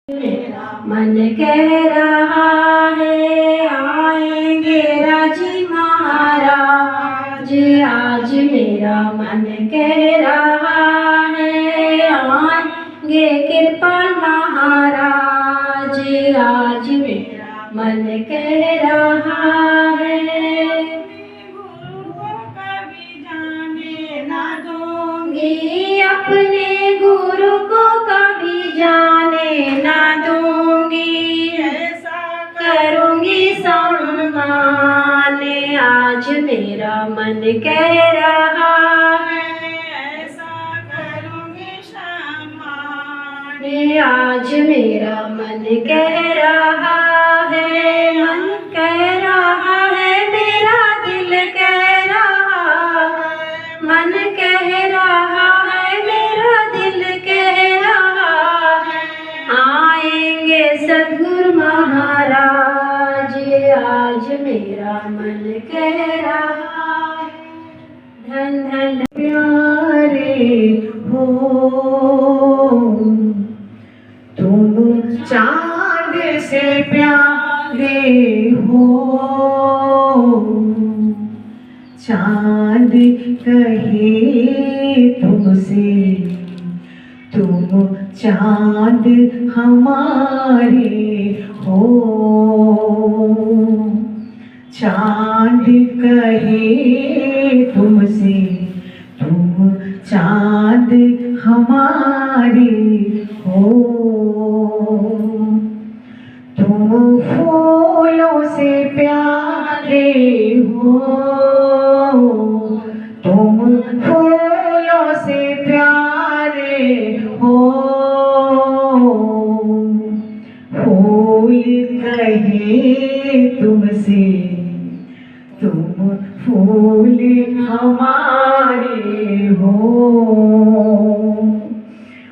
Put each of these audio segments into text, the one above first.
मन कह रहा है आएंगे राजी महाराज। आज मेरा मन कह रहा है आएंगे कृपाल महाराज। आज मेरा मन कह रहा है गुरु को कभी जाने ना दूंगी, अपने गुरु को कभी जाने ना दूंगी। ऐसा करूंगी सम्मान। आज मेरा मन कह रहा है ऐसा करूंगी सम्मान। आज मेरा मन कह रहा है, मन कह रहा है, मेरा दिल कह रहा है, मन कह रहा है, मेरा दिल कह रहा है आएंगे सद्गुरु महाराज। आज मेरा मन कह रहा है धन धन प्यारे हो तुम, चांद से प्यारे हो। चांद कहे तुमसे तुम चांद हमारे हो। चांद कहे तुमसे तुम चांद हमारे हो। तुम फूलों से प्यारे हो, तुम फूलों से प्यारे हो। फूल कहे तुमसे तुम फूल हमारे हो।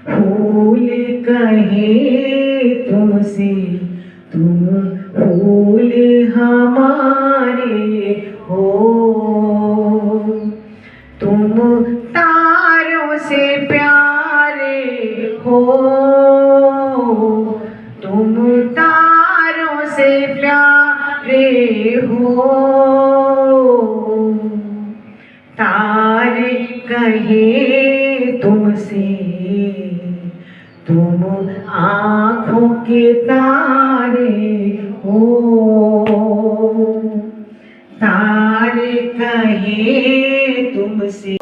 फूल कहे तुमसे तुम फूल हमारे हो। तुम तारों से प्यारे हो, तुम तारों से प्यारे हो। तारे कहे तुमसे तुम आँखों के तारे हो। तारे कहे तुमसे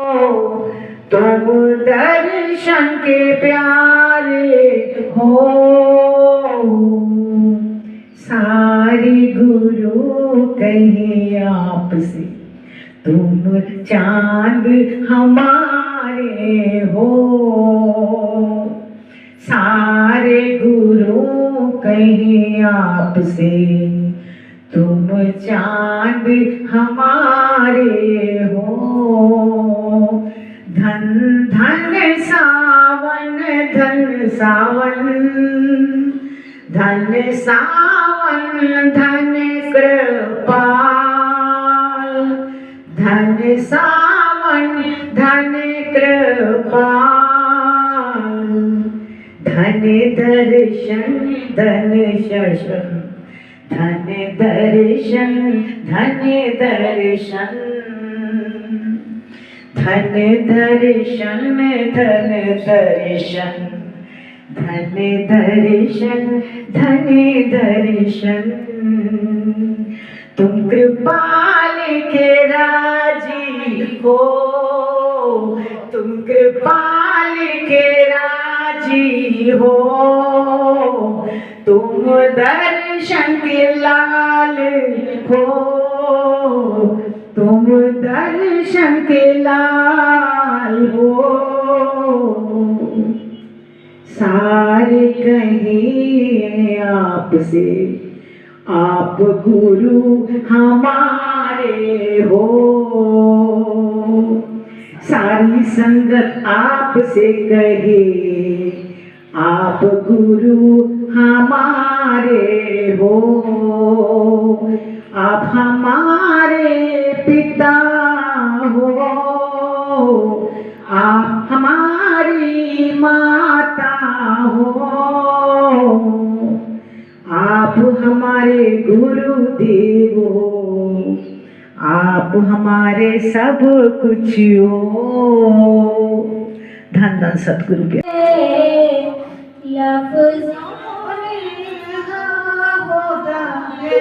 तुम दर्शन के प्यारे हो। सारे गुरु कहे आपसे तुम चांद हमारे हो। सारे गुरु कहे आपसे तुम चांद हमारे हो। धन धन सावन, धन सावन, धन सावन, धन कृपाल। धन सावन, धन कृपाल। धन दर्शन, धन शशन, धन दर्शन, धन दर्शन, धन दर्शन, धन दर्शन, धन दर्शन, धन दर्शन। तुम कृपाल के राजी हो, तुम कृपाल के राजी हो। तुम दर्शन के लाल हो, तुम दर्शन के लाल हो। सारे कहे आपसे आप गुरु हमारे हो। सारी संगत आपसे कहे आप गुरु हमारे हो। आप हमारे पिता हो, आप हमारी माता हो। देवो, आप हमारे सब कुछ हो। धन धन सतगुरु के लफ्ज़ों होता है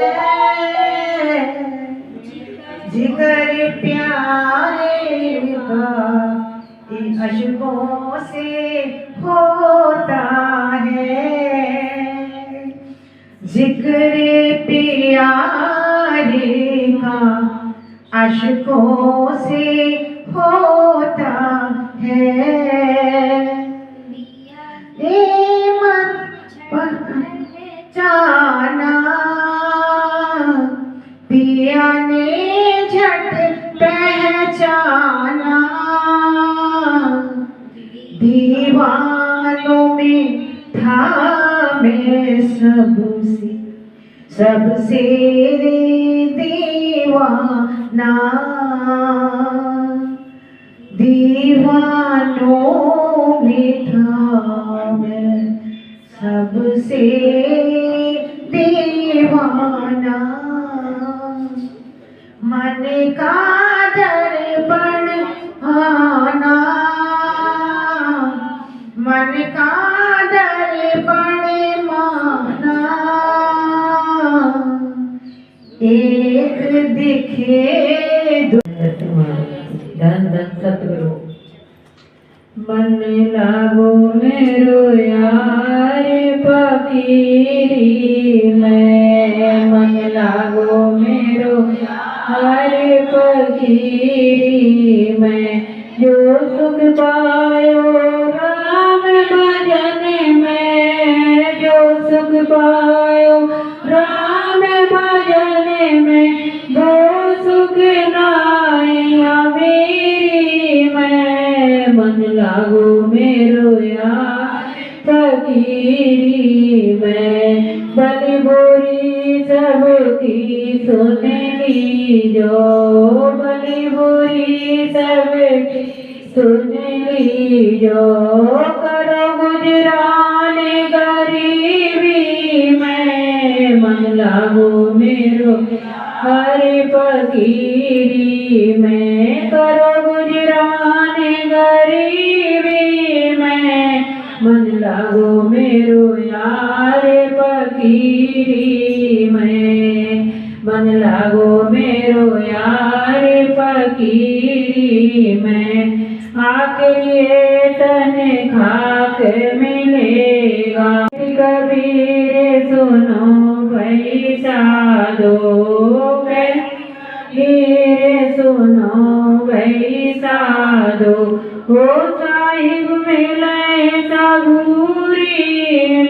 जिगर प्यारे का, इन अशकों से होता है। जिगर प्यारे का अशकों से होता है। जाना पिया ने झट पहचाना, दीवानों में था मैं सबसे दीवाना। दीवानों में था मैं सबसे दीवाना। मन का दर्पण आना, मन का दर्पण माना। एक दिखे धन धन सतगुरु। मन लागो मेरो यार फकीरी में, मन लागो मेरो यार फकीरी में। जो सुख पायो राम भजन में, जो सुख पायो राम भजन में। वो सुख नाया मेरी में, मन लागो मेरो यार फकीरी में। बलि बोरी सबकी सुन लीजो, बलि बोरी सबकी सुन लीजो। करो गुजरान गरीबी में, मन लागो मेरो हर फकीरी में। करो गुजरान गरीबी में, मन लागो मेरो यार फकीरी में। मन लागो मेरो यार फकीरी में। आखिरी तन खाक मिलेगा, कबीर सुनो भाई साधो। कबीर सुनो भाई साधो। हो साहिब मिले सबूरी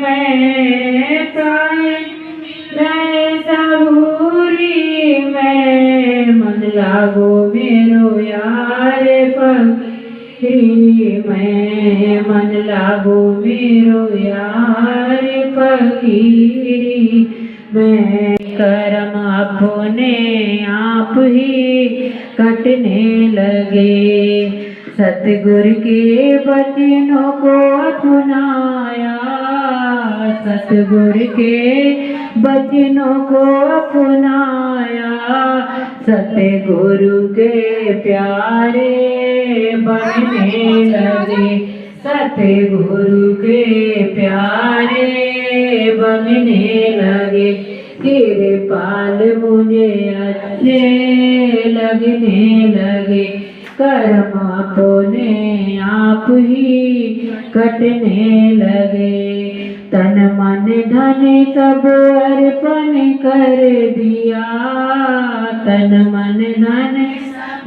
में, साहिब मिले सबूरी में। मन लागो मेरो यार फकीरी में, मन लागो मेरो यार फकीरी में। कर्म अपने आप ही कटने लगे, सतगुरु के वचनों को अपनाया, सतगुरु के वचनों को अपनाया। सतगुरु के प्यारे बनने लगे, सतगुरु के प्यारे बनने लगे। कृपाल मुझे अच्छे लगने लगे, कर्म अपने आप ही कटने लगे। तन मन धन सब अर्पण कर दिया, तन मन धन सब।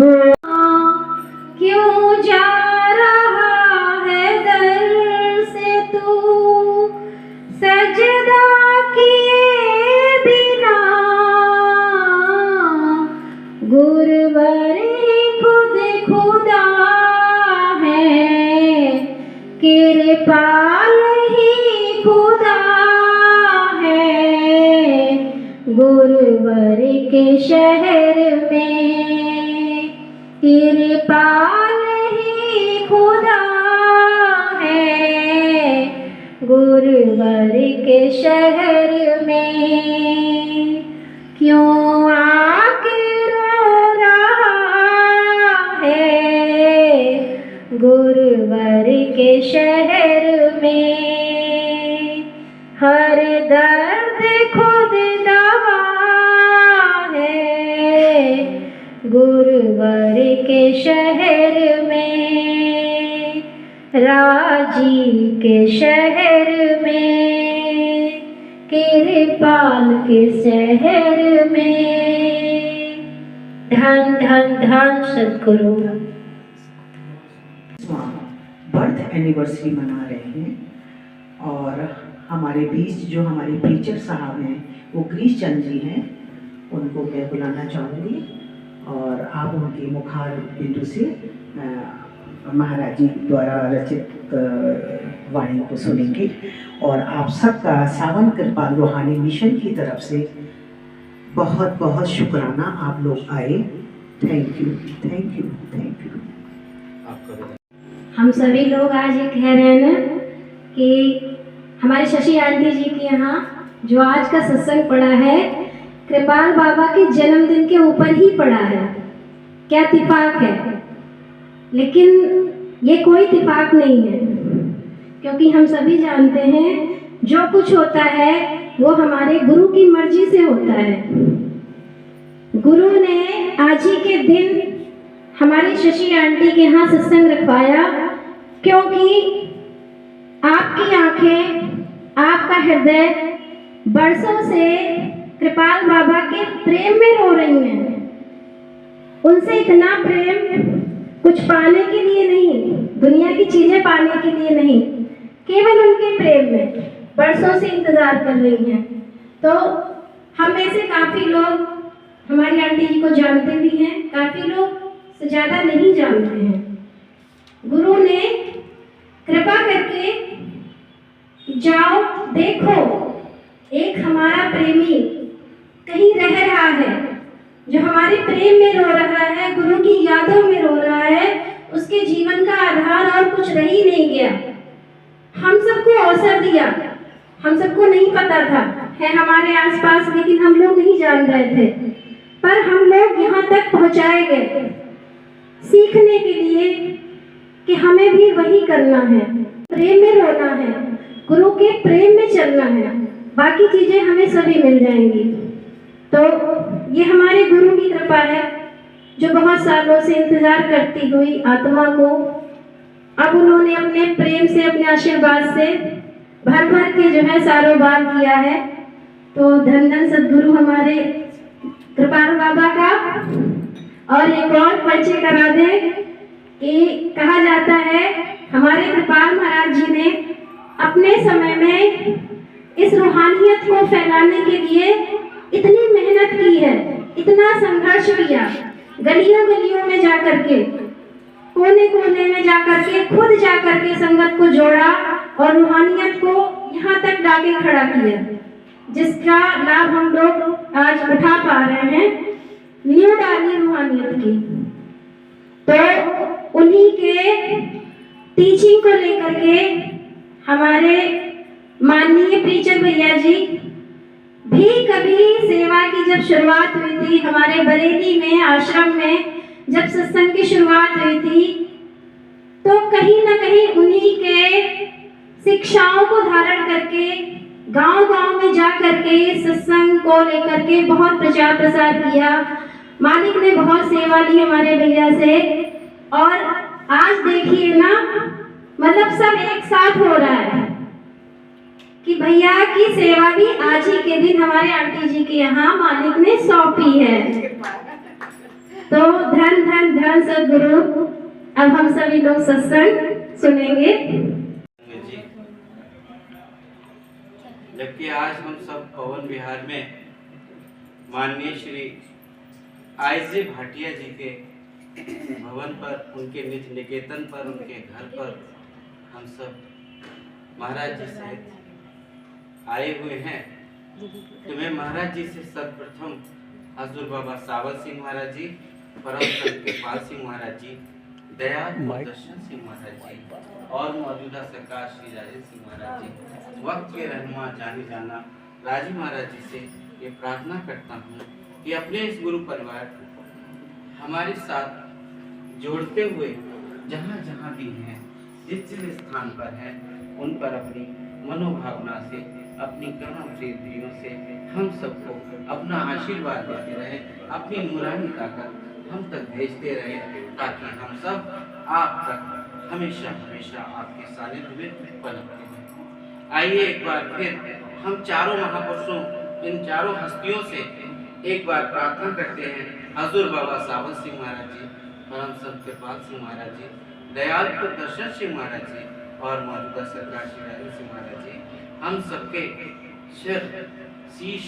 क्यों जा रहा है दर से तू सजदा किए बिना, गुरुवर ही खुद खुदा है, कृपाल ही खुदा है। गुरुवर के शहर में कृपाल ही खुदा है, गुरुवर के शहर में। क्यों गुरुवर के शहर में हर दर्द खुद दवा है। गुरुवर के शहर में, राजी के शहर में, कृपाल के शहर में। धन धन धन सद्गुरु। बर्थ एनिवर्सरी मना रहे हैं और हमारे बीच जो हमारे टीचर साहब हैं वो ग्रीश चंद जी हैं, उनको मैं बुलाना चाहूँगी और आप उनके मुखार बिंदु से महाराज जी द्वारा रचित वाणी को सुनेंगे और आप सबका सावन कृपाल रूहानी मिशन की तरफ से बहुत बहुत शुक्राना, आप लोग आए। Thank you thank you thank you. हम सभी लोग आज ये कह रहे हैं ना कि हमारी शशि आंटी जी के यहाँ जो आज का सत्संग पड़ा है कृपाल बाबा के जन्मदिन के ऊपर ही पड़ा है। क्या इत्तेफाक है, लेकिन ये कोई इत्तेफाक नहीं है, क्योंकि हम सभी जानते हैं जो कुछ होता है वो हमारे गुरु की मर्जी से होता है। गुरु ने आज ही के दिन हमारी शशि आंटी के यहाँ सत्संग रखवाया, क्योंकि आपकी आंखें, आपका हृदय बरसों से कृपाल बाबा के प्रेम में रो रही हैं। उनसे इतना प्रेम कुछ पाने के लिए नहीं, दुनिया की चीजें पाने के लिए नहीं, केवल उनके प्रेम में बरसों से इंतजार कर रही हैं। तो हम में से काफी लोग हमारी आंटी जी को जानते भी हैं, काफी लोग से ज्यादा नहीं जानते हैं। गुरु ने कृपा करके जाओ देखो, एक हमारा प्रेमी कहीं रह रहा है, जो हमारे प्रेम में रो रहा है, गुरु की यादों में रो रहा है, उसके जीवन का आधार और कुछ रह ही नहीं गया। हम सबको अवसर दिया, हम सबको नहीं पता था, है हमारे आसपास, लेकिन हम लोग नहीं जान रहे थे, पर हम लोग यहाँ तक पहुँचाए गए सीखने के लिए कि हमें भी वही करना है, प्रेम में रोना है, गुरु के प्रेम में चलना है, बाकी चीजें हमें सभी मिल जाएंगी। तो ये हमारे गुरु की कृपा है, जो बहुत सालों से इंतजार करती हुई आत्मा को अब उन्होंने अपने प्रेम से, अपने आशीर्वाद से भर भर के जो है सारोबार किया है। तो धन धन सद्गुरु हमारे कृपाल बाबा का। और एक और परिचय करा दें कि कहा जाता है हमारे कृपाल महाराज जी ने अपने समय में इस रूहानियत को फैलाने के लिए इतनी मेहनत की है, इतना संघर्ष किया, गलियों गलियों में जाकर के, कोने कोने में जाकर के, खुद जाकर के संगत को जोड़ा और रूहानियत को यहाँ तक लाके खड़ा किया, जिसका लाभ हम लोग आज उठा पा रहे हैं, न्यू डाली रूहानियत की। तो उन्हीं के टीचिंग को लेकर के हमारे माननीय प्रीचर भैया जी भी कभी सेवा की जब शुरुआत हुई थी, हमारे बरेली में आश्रम में जब सत्संग की शुरुआत हुई थी, तो कहीं ना कहीं उन्हीं के शिक्षाओं को धारण करके गांव-गांव में जा करके सत्संग को लेकर के बहुत प्रचार प्रसार किया। मालिक ने बहुत सेवा ली हमारे भैया से, और आज देखिए ना, मतलब सब एक साथ हो रहा है कि भैया की सेवा भी आज ही के दिन हमारे आंटी जी के यहाँ मालिक ने सौंपी है। तो धन धन धन सद्गुरु। अब हम सभी लोग सत्संग सुनेंगे। जबकि आज हम सब पवन विहार में माननीय श्री आईजी भाटिया जी के भवन पर, उनके निज निकेतन पर, उनके घर पर हम सब महाराज जी से आए हुए हैं। तो मैं महाराज जी से सर्वप्रथम हजूर बाबा सावल सिंह महाराज जी, परम संत कृपाल सिंह महाराज जी, दयाल दर्शन सिंह महाराज जी और मौजूदा सरकार श्री राजेश सिंह महाराज जी, वक्त के रहनुमा जाने जाना राजी महाराज जी से ये प्रार्थना करता हूँ कि अपने इस गुरु परिवार को हमारे साथ जोड़ते हुए जहाँ जहाँ भी हैं, जिस जिस स्थान पर हैं, उन पर अपनी मनोभावना से, अपनी कर्म वृद्धियों से हम सबको अपना आशीर्वाद देते रहे, अपनी नूरानी ताकत हम तक भेजते रहे, ताकि हम सब आप तक हमेशा हमेशा आपके सानिध्य में पनपते रहें। आइए एक बार फिर हम चारों महापुरुषों, इन चारों हस्तियों से एक बार प्रार्थना करते हैं। हजूर बाबा सावंत सिंह महाराज जी, परम संत कृपाल सिंह महाराज जी, दयाल दर्शन सिंह महाराज जी और मौजूदा सरकार श्री राजेंद्र सिंह महाराज जी, हम सबके सिर शीश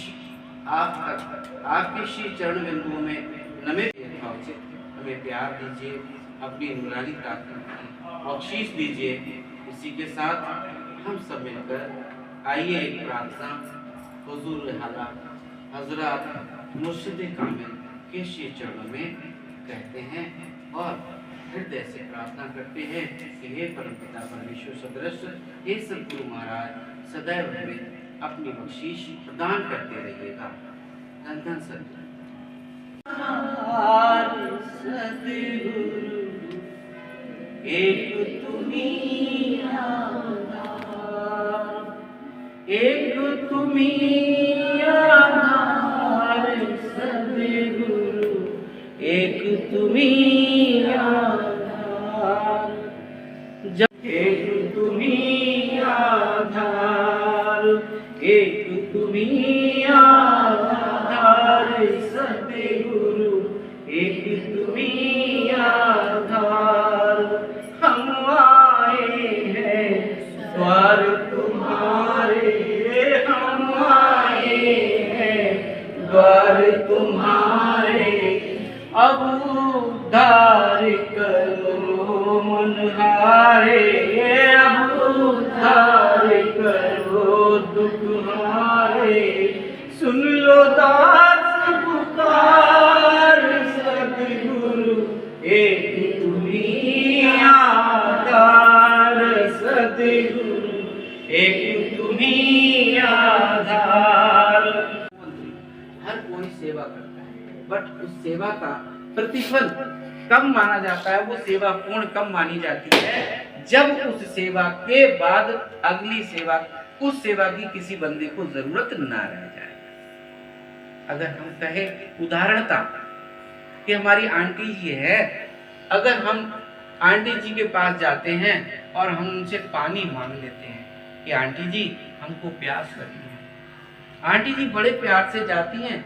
आप तक आपके श्री चरण बिंदुओं में नमे भाव से हमें प्यार दीजिए, अपनी नूरानी ताकत की बख्शीश दीजिए। इसी के साथ हम सब मिलकर आइए एक प्रार्थना हुजूर हाला हजरत मुर्शिद कामिल के श्री चरणों में कहते हैं और हृदय से प्रार्थना करते हैं कि हे परमपिता परमेश्वर सदृश, हे सद्गुरु महाराज, सदैव हमें अपनी बख्शीश प्रदान करते रहिएगा। धन धन सद्गुरु। सद्गुरु एक तुम्हीं आधार, एक तुम्हीं आधार, सद्गुरु एक तुम्हीं आधार, एक तुम्हीं आधार, एक तुम्हीं आधार, सद्गुरु एक तुम्हीं आधार। हम आए हैं द्वार तुम्हारे, हम आए हैं द्वार तुम्हारे, अब उद्धार करो मनहारे, अब उद्धार करो दुखहारे। सुन लो दास पुकार, सद्गुरु एक तुम्हीं आधार, सद्गुरु एक तुम्हीं आधार। हर कोई सेवा करता है, बट उस सेवा का प्रतिफल कब माना जाता है, वो सेवा पूर्ण कब मानी जाती है, जब उस सेवा के बाद अगली सेवा, उस सेवा की किसी बंदे को जरूरत ना रह जाए। अगर हम कहें उदाहरणता कि हमारी आंटी जी है, अगर हम आंटी जी के पास जाते हैं और हम उनसे पानी मांग लेते हैं कि आंटी जी हमको प्यास लगी है, आंटी जी बड़े प्यार से जाती हैं,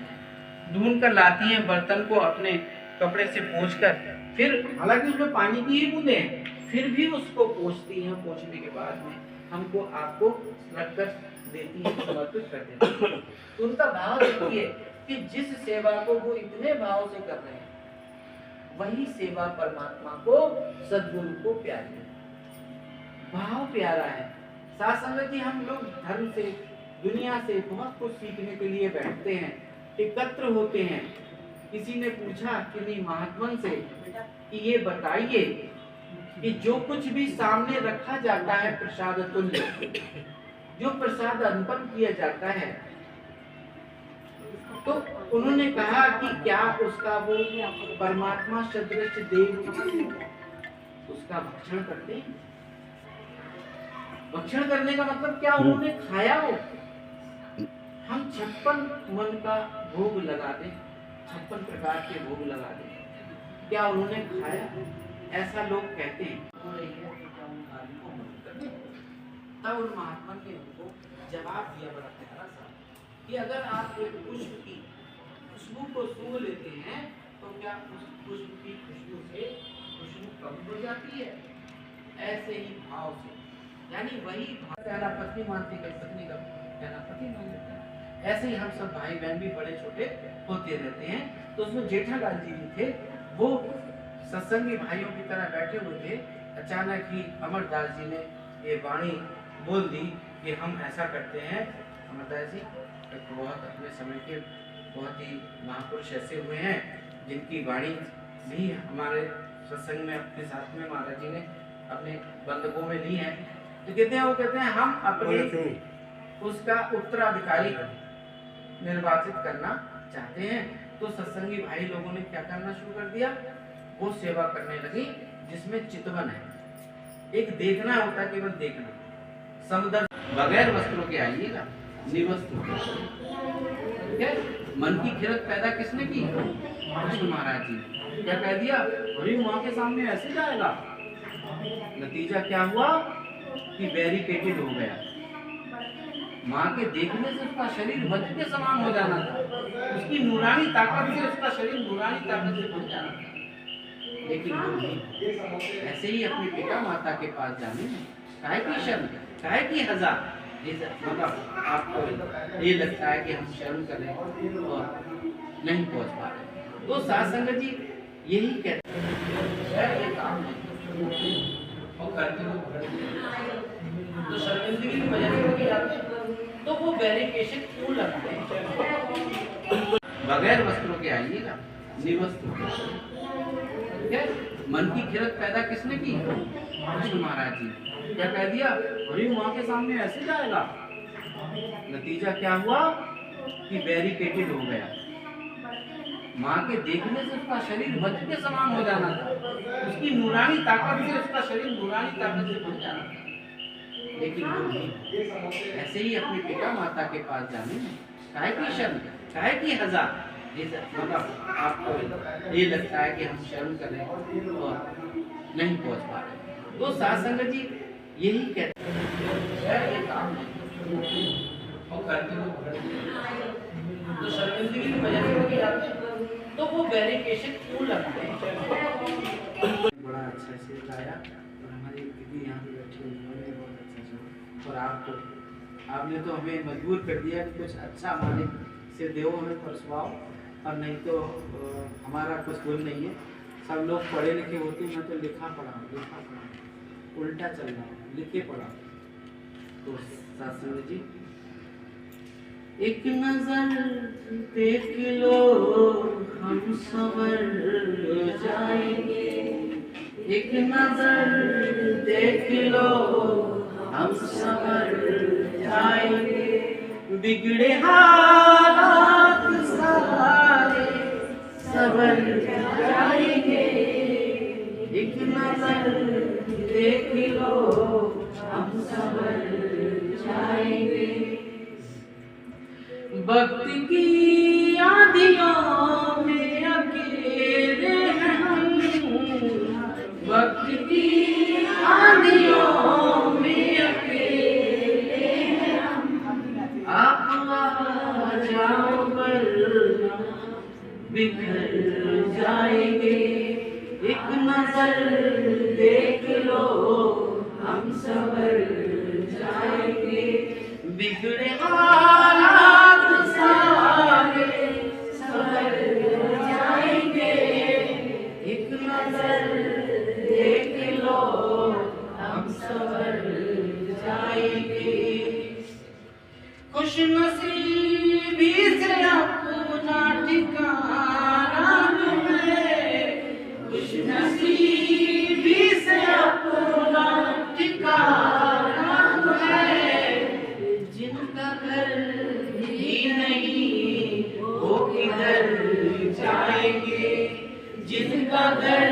ढूंढ कर लाती हैं बर्तन को अपने कपड़े से पोंछकर, फिर हालांकि उसमें पानी की ही बूंदें हैं, फिर भी उसको पोंछती हैं, पोंछने के बाद में हमको आपको रखकर देती हैं, समर्पित कर देती हैं। तो उनका भाव देखिए कि जिस सेवा को वो इतने भाव से कर रहे हैं, वही सेवा परमात्मा को, सद्गुरु को प्यारी है, भाव प्यारा है। साथ संगत जी, हम लोग धर्म से, दुनिया से बहुत कुछ सीखने के लिए बैठते हैं, एकत्र होते हैं। किसी ने पूछा कि नहीं महात्मन से कि ये बताइए कि जो कुछ भी सामने रखा जाता है प्रसाद तुल्य, जो प्रसाद अर्पण किया जाता है, तो उन्होंने कहा कि क्या उसका वो परमात्मा सदृश देव उसका भक्षण करते हैं? भक्षण करने का मतलब क्या उन्होंने खाया हो? हम 56 मन का भोग लगा दें, 56 प्रकार के भोग लगा दें, क्या उन्होंने खाया? ऐसा लोग कहते हैं। तब उन महात्मा ने उनको जवाब दिया बड़ा प्यारा सा कि अगर आप एक पुष्प की खुशबू को सूंघ लेते हैं तो क्या उस पुष्प की खुशबू से खुशबू कम हो जाती है? ऐसे ही भाव से, यानी वही भाव पत्नी मानती है, पत्नी का कहना पति मान लेता है। ऐसे ही हम सब भाई बहन भी बड़े छोटे होते रहते हैं। तो उसमें जेठालाल जी भी थे, वो सत्संगी भाइयों की तरह बैठे हुए थे। अचानक ही अमरदास जी ने ये वाणी बोल दी कि हम ऐसा करते हैं। अमरदास जी एक बहुत अपने समय के बहुत ही महापुरुष ऐसे हुए हैं जिनकी वाणी भी हमारे सत्संग में अपने साथ में महाराज जी ने अपने बंधकों में ली है। तो कहते हैं, वो कहते हैं हम अपने उसका उत्तराधिकारी निर्वाचित करना चाहते हैं। तो सत्संगी भाई लोगों ने क्या करना शुरू कर दिया, वो सेवा करने लगी जिसमें चितवन है। एक देखना होता है, केवल देखना, समदर्श बगैर वस्त्रों के आइएगा, निवस्त्र। ठीक है? मन की खिरत पैदा किसने की? कृष्ण महाराज जी। क्या कह दिया? अरे माँ के सामने ऐसे जाएगा। नतीजा क्या हुआ कि बैरिकेटेड हो गया। माँ के देखने से उसका शरीर वज्र के समान हो जाना था, उसकी नूरानी ताकत से उसका शरीर नूरानी ताकत से बन जाना था। लेकिन वो भी ऐसे ही अपने पिता माता के पास जाने में काहे की शर्म, काहे की हज़ा, मतलब आपको ये लगता है कि हम शर्म करें और नहीं पहुंच पा रहे। तो साथ संगत जी यही कहते हैं ये काम नहीं और करके तो शर्मिंदगी की वजह से होके जाते हैं। तो वो बैरिकेशन क्यों लगते हैं? बगैर वस्त्रों के आइएगा, निवस्त्र। ठीक है? मन की खिरत पैदा किसने की? कृष्ण महाराज जी। क्या कह दिया? अरे माँ के सामने ऐसे जाएगा। नतीजा क्या हुआ कि बैरिकेटेड हो गया। माँ के देखने से उसका शरीर वज्र के समान हो जाना था, उसकी नूरानी ताकत से उसका शरीर नूरानी ताकत से बन जाना था। लेकिन वो भी ऐसे ही अपने पिता माता के पास जाने में काहे की शर्म, काहे की हज़ा, मतलब आपको ये लगता है कि हम शर्म करें और नहीं पहुंच पा रहे। तो साथ संगत जी यही कहते हैं ये काम नहीं और करके तो शर्मिंदगी की वजह से होके जाते हैं। तो वो बैरिकेशन क्यों लगते हैं? बड़ा अच्छा से गाया और हमारी दीदी यहाँ पे बैठी हुई उन्होंने बहुत अच्छा सुना। और आपने तो हमें मजबूर कर दिया कि कुछ अच्छा हमारे से देव हमें परसवाओ, और नहीं तो हमारा कुछ गुण नहीं है। सब लोग पढ़े लिखे होते हैं, मैं तो लिखा पढ़ा उल्टा चल रहा हूँ, लिखे पढ़ा। तो सासंग जी एक नजर देख लो हम संवर जाएंगे, एक नजर देख लो हम संवर जाएंगे, बिगड़े हालात सारे संवर जाएंगे, एक नजर देख लो हम संवर जाएंगे। वक्त की आंधियों में अकेले हैं हम, वक्त की आंधियों में अकेले हैं हम, आप आ जाओ वरना बिखर जाएंगे, एक नजर देख लो हम संवर जाएंगे, बिगड़े हालात सारे संवर जाएंगे, एक नजर देख लो हम संवर जाएंगे। खुश नसीबी से अपना ठिकाना है, खुश नसीबी से अपना ठिकाना है, जिनका घर ही नहीं वो किधर जाएंगे, जिनका घर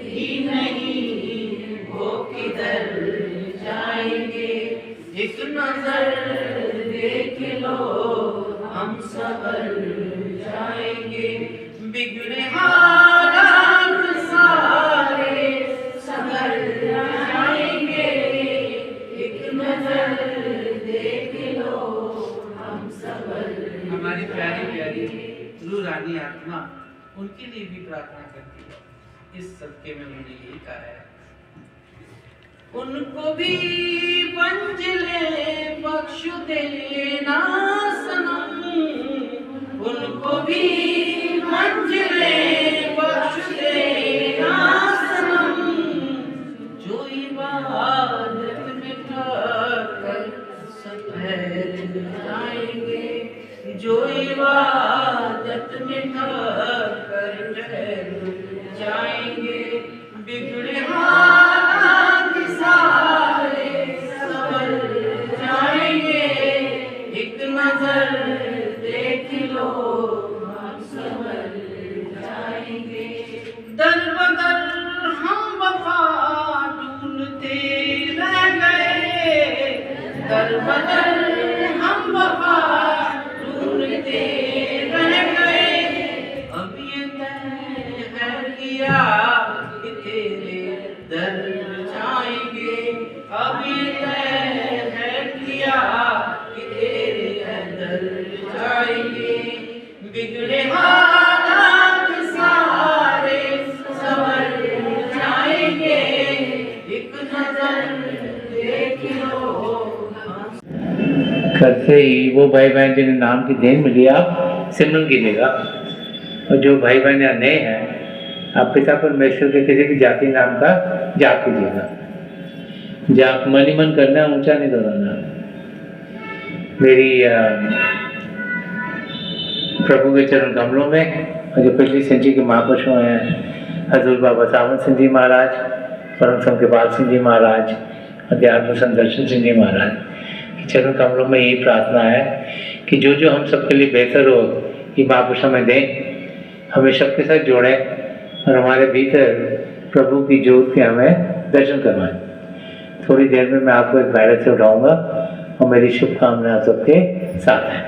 ही नहीं वो किधर जाएंगे, एक नजर देख लो हम संवर जाएंगे, बिगड़े हालात सारे संवर जाएंगे, एक नजर देख लो हम संवर। हमारी प्यारी प्यारी रूह रानी आत्मा उनके लिए भी प्रार्थना करती है। इस सदके में उन्होंने यही कहा है, उनको भी मंजिले बख्श देना सनम, उनको भी मंजिले बख्श देना सनम, जो इबादत में ठहर सफेद जाएंगे, जो इबादत में ठहर जाएंगे, बिगड़े हालात सारे संवर जाएंगे, एक नजर देख लो हम संवर जाएंगे, दर बदर हम दर बदर हम वफा ढूंढते रह गए। अब ये तय किया कि तेरे दर जाएंगे। अब ये तय किया कि तेरे दर जाएंगे। बिगड़े हालात सारे संवर जाएंगे। एक नजर देख लो। कल से ही वो भाई बहन जिन्हें नाम की देन मिली आप सिमरन कीजिएगा, और जो भाई बहन यहाँ नए हैं आप पिता परमेश्वर के किसी भी जाति नाम का जाप कीजिएगा। जाप मन ही मन करना, ऊंचा नहीं दोहराना। मेरी प्रभु के चरण कमलों में और जो पिछली संची के महापुरुष हैं हजूर बाबा सावन सिंह जी महाराज, परम संत कृपाल सिंह जी महाराज, अध्यात्म संदर्शन सिंह जी महाराज के चरण कमलों में यही प्रार्थना है कि जो जो हम सबके लिए बेहतर हो ये महापुरुष हमें दें, हमें सबके साथ जोड़ें और हमारे भीतर प्रभु की ज्योत के हमें दर्शन करवाएं। थोड़ी देर में मैं आपको एक बैठक से उठाऊंगा और मेरी शुभकामनाएं सबके साथ हैं।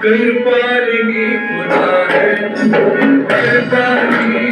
कृपालिनी खुदा है, कृपालिनी